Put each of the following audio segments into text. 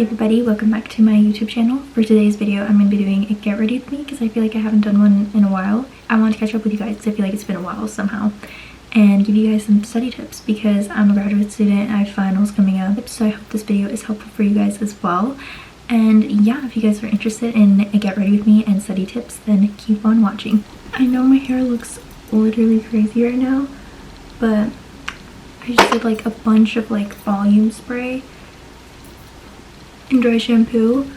Hey everybody, welcome back to my YouTube channel. For today's video, I'm going to be doing a get ready with me because I feel like I haven't done one in a while. I want to catch up with you guys because I feel like it's been a while somehow, and give you guys some study tips because I'm a graduate student and I have finals coming up, so I hope this video is helpful for you guys as well. And yeah, if you guys are interested in a get ready with me and study tips, then keep on watching. I know my hair looks literally crazy right now, but I just did like a bunch of like volume spray and dry shampoo,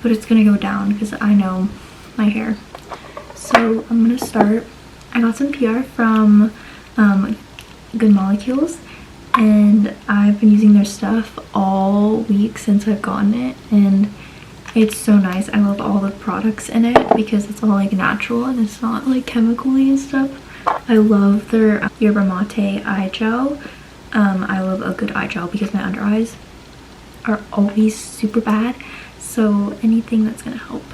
but it's gonna go down because I know my hair. So I'm gonna start. I got some PR from Good Molecules, and I've been using their stuff all week since I've gotten it, and it's so nice. I love all the products in it because it's all like natural and it's not like chemically and stuff. I love their yerba mate eye gel. I love a good eye gel because my under eyes are always super bad, so anything that's gonna help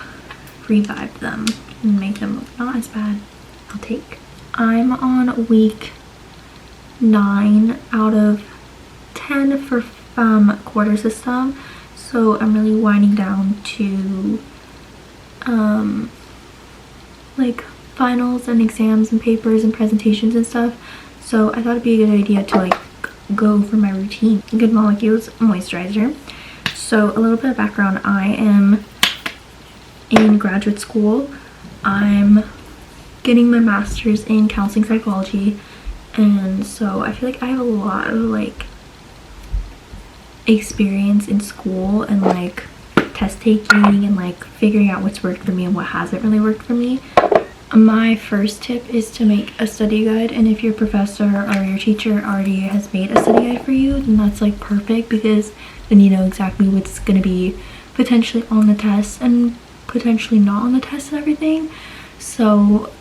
revive them and make them look not as bad, I'll take. I'm on week 9 out of 10 for quarter system, so I'm really winding down to like finals and exams and papers and presentations and stuff, so I thought it'd be a good idea to like go over my routine. Good Molecules moisturizer. So a little bit of background: I am in graduate school. I'm getting my master's in counseling psychology, and so I feel like I have a lot of like experience in school and like test taking and like figuring out what's worked for me and what hasn't really worked for me. My first tip is to make a study guide, and if your professor or your teacher already has made a study guide for you, then that's like perfect, because then you know exactly what's going to be potentially on the test and potentially not on the test and everything. So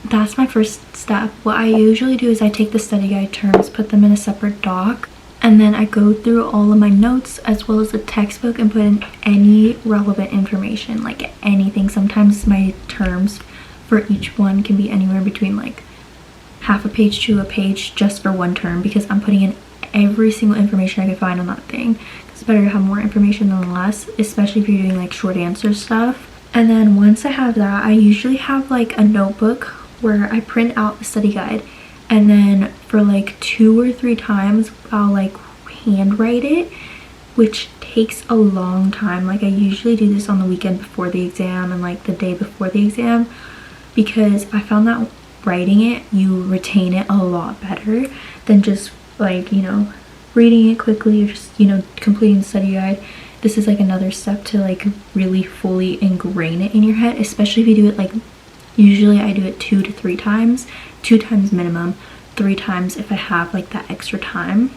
that's my first step. What I usually do is I take the study guide terms, put them in a separate doc, and then I go through all of my notes as well as the textbook and put in any relevant information, like anything. Sometimes my terms for each one can be anywhere between like half a page to a page just for one term, because I'm putting in every single information I can find on that thing. It's better to have more information than less, especially if you're doing like short answer stuff. And then once I have that, I usually have like a notebook where I print out the study guide, and then for like 2 or 3 times I'll like handwrite it, which takes a long time. Like I usually do this on the weekend before the exam and like the day before the exam, because I found that writing it, you retain it a lot better than just like, you know, reading it quickly or just, you know, completing the study guide. This is like another step to like really fully ingrain it in your head, especially if you do it like, usually I do it 2 to 3 times, 2 times minimum, 3 times if I have like that extra time.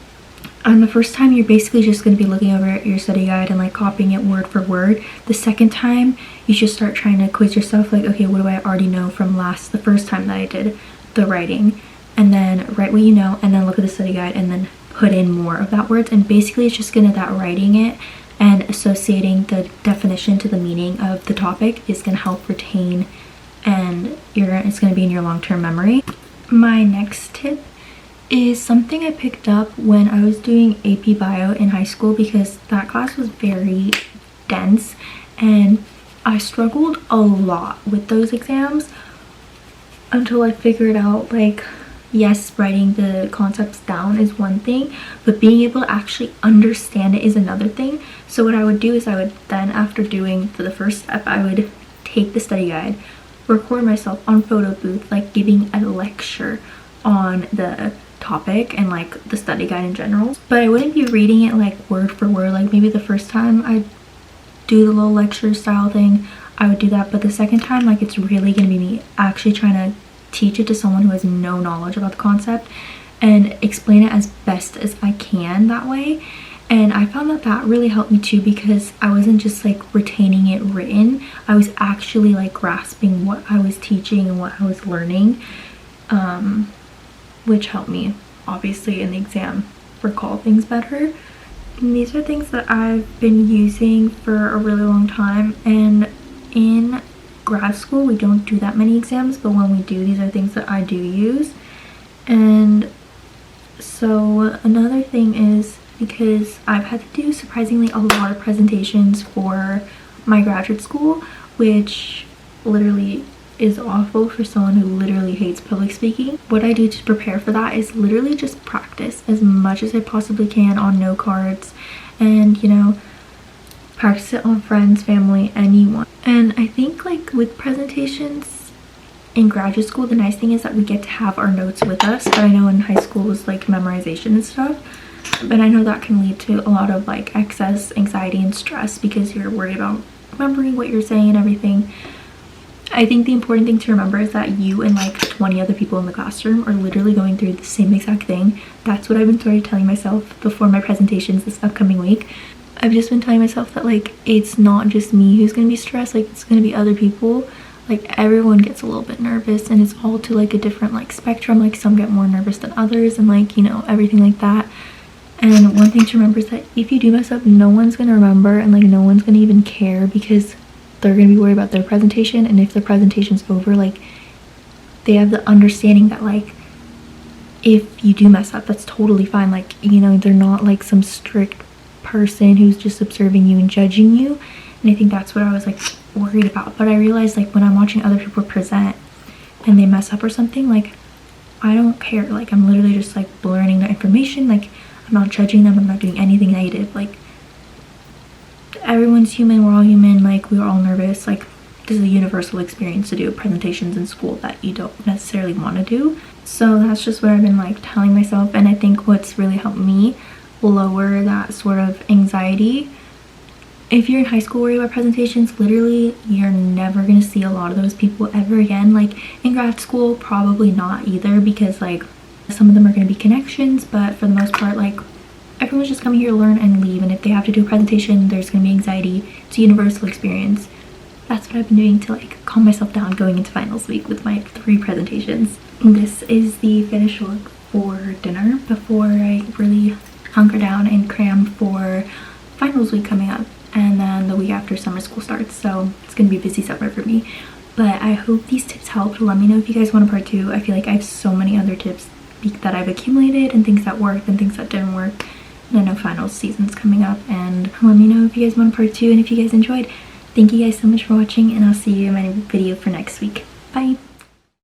The first time you're basically just going to be looking over your study guide and like copying it word for word. The second time you should start trying to quiz yourself, like, okay, what do I already know from the first time that I did the writing, and then write what you know, and then look at the study guide and then put in more of that words. And basically it's just gonna, that writing it and associating the definition to the meaning of the topic is gonna help retain, and it's gonna be in your long-term memory. My next tip is something I picked up when I was doing AP Bio in high school, because that class was very dense and I struggled a lot with those exams until I figured out, like, yes, writing the concepts down is one thing, but being able to actually understand it is another thing. So what I would do is I would then, after doing for the first step, I would take the study guide, record myself on photo booth, like giving a lecture on the topic and like the study guide in general, but I wouldn't be reading it like word for word. Like maybe the first time I do the little lecture style thing, I would do that, but the second time, like, it's really gonna be me actually trying to teach it to someone who has no knowledge about the concept and explain it as best as I can that way. And I found that that really helped me too, because I wasn't just like retaining it written, I was actually like grasping what I was teaching and what I was learning, which helped me obviously in the exam recall things better. And these are things that I've been using for a really long time, and in grad school we don't do that many exams, but when we do, these are things that I do use. And so another thing is because I've had to do surprisingly a lot of presentations for my graduate school, which literally is awful for someone who literally hates public speaking. What I do to prepare for that is literally just practice as much as I possibly can on note cards, and you know, practice it on friends, family, anyone. And I think like with presentations in graduate school, the nice thing is that we get to have our notes with us, but I know in high school it was like memorization and stuff, but I know that can lead to a lot of like excess anxiety and stress because you're worried about remembering what you're saying and everything. I think the important thing to remember is that you and like 20 other people in the classroom are literally going through the same exact thing. That's what I've been sort of telling myself before my presentations this upcoming week. I've just been telling myself that like it's not just me who's gonna be stressed, like it's gonna be other people. Like everyone gets a little bit nervous, and it's all to like a different like spectrum. Like some get more nervous than others, and like, you know, everything like that. And one thing to remember is that if you do mess up, no one's gonna remember, and like no one's gonna even care, because they're gonna be worried about their presentation. And if the presentation's over, like they have the understanding that like if you do mess up, that's totally fine. Like, you know, they're not like some strict person who's just observing you and judging you. And I think that's what I was like worried about. But I realized like when I'm watching other people present and they mess up or something, like I don't care. Like I'm literally just like learning the information. Like I'm not judging them, I'm not doing anything negative. Like everyone's human, we're all human, like we're all nervous. Like this is a universal experience to do presentations in school that you don't necessarily want to do. So that's just what I've been like telling myself. And I think what's really helped me lower that sort of anxiety, if you're in high school worried about presentations, literally you're never gonna see a lot of those people ever again. Like in grad school, probably not either, because like some of them are gonna be connections, but for the most part, like everyone's just coming here to learn and leave. And if they have to do a presentation, there's gonna be anxiety. It's a universal experience. That's what I've been doing to like calm myself down going into finals week with my 3 presentations. And this is the finished look for dinner before I really hunker down and cram for finals week coming up, and then the week after summer school starts. So it's gonna be a busy summer for me. But I hope these tips helped. Let me know if you guys want a part 2. I feel like I have so many other tips that I've accumulated, and things that worked and things that didn't work. And I know finals season's coming up, and let me know if you guys want a part 2 and if you guys enjoyed. Thank you guys so much for watching, and I'll see you in my video for next week. Bye.